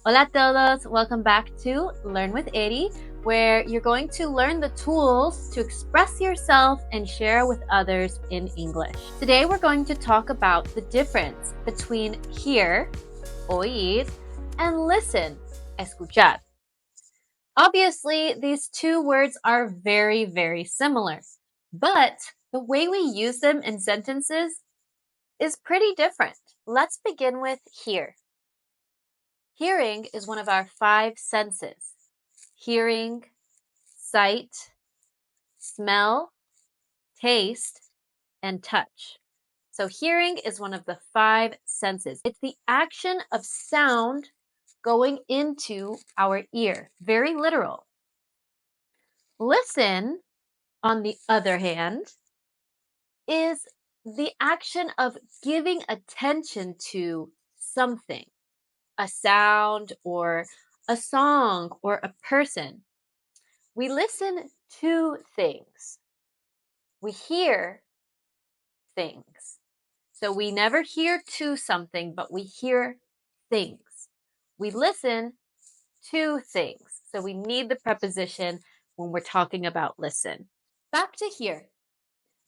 Hola a todos! Welcome back to Learn with Eddie, where you're going to learn the tools to express yourself and share with others in English. Today we're going to talk about the difference between hear, oír, and listen, escuchar. Obviously, these two words are very, very similar, but the way we use them in sentences is pretty different. Let's begin with hear. Hearing is one of our 5 senses. Hearing, sight, smell, taste, and touch. So hearing is one of the 5 senses. It's the action of sound going into our ear. Very literal. Listen, on the other hand, is the action of giving attention to something. A sound or a song or a person. We listen to things. We hear things. So we never hear to something, but we hear things. We listen to things. So we need the preposition when we're talking about listen. Back to hear.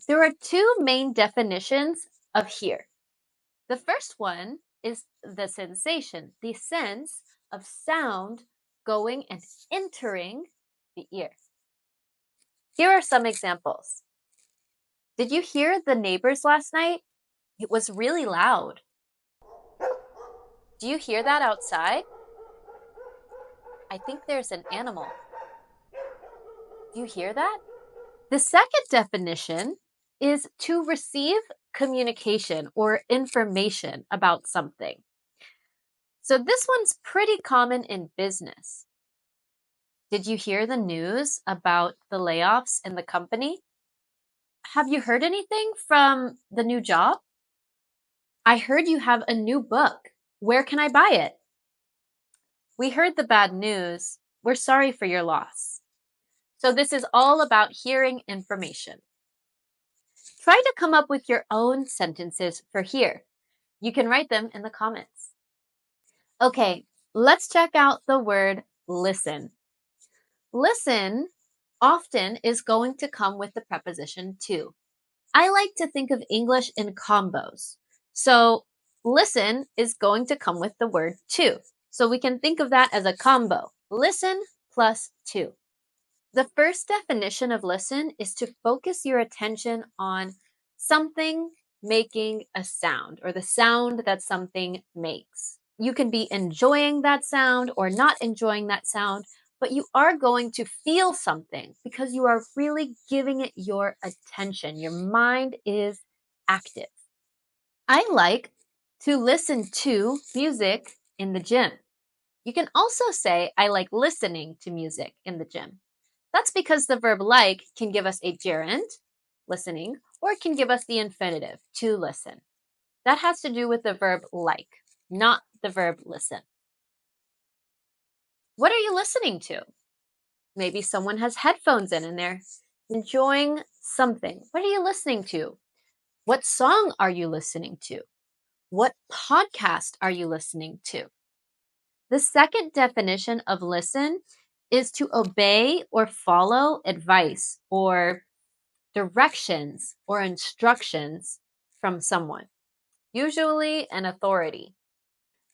There are 2 main definitions of hear. The first one is the sensation, the sense of sound going and entering the ear. Here are some examples. Did you hear the neighbors last night? It was really loud. Do you hear that outside? I think there's an animal. Do you hear that? The second definition is to receive communication or information about something. So this one's pretty common in business. Did you hear the news about the layoffs in the company? Have you heard anything from the new job? I heard you have a new book. Where can I buy it? We heard the bad news. We're sorry for your loss. So this is all about hearing information. Try to come up with your own sentences for hear. You can write them in the comments. Okay, let's check out the word listen. Listen often is going to come with the preposition to. I like to think of English in combos. So listen is going to come with the word to. So we can think of that as a combo. Listen plus to. The first definition of listen is to focus your attention on something making a sound or the sound that something makes. You can be enjoying that sound or not enjoying that sound, but you are going to feel something because you are really giving it your attention. Your mind is active. I like to listen to music in the gym. You can also say, I like listening to music in the gym. That's because the verb like can give us a gerund, listening, or it can give us the infinitive, to listen. That has to do with the verb like, not the verb listen. What are you listening to? Maybe someone has headphones in and they're enjoying something. What are you listening to? What song are you listening to? What podcast are you listening to? The second definition of listen is to obey or follow advice or directions or instructions from someone, usually an authority.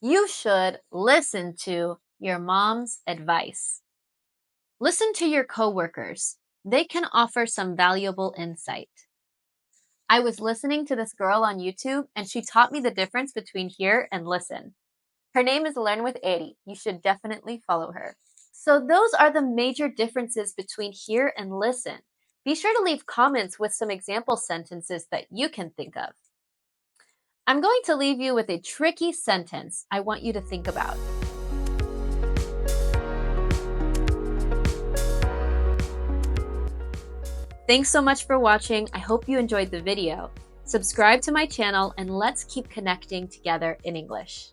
You should listen to your mom's advice. Listen to your coworkers. They can offer some valuable insight. I was listening to this girl on YouTube and she taught me the difference between hear and listen. Her name is Learn with Eddie. You should definitely follow her. So those are the major differences between hear and listen. Be sure to leave comments with some example sentences that you can think of. I'm going to leave you with a tricky sentence I want you to think about. Thanks so much for watching. I hope you enjoyed the video. Subscribe to my channel and let's keep connecting together in English.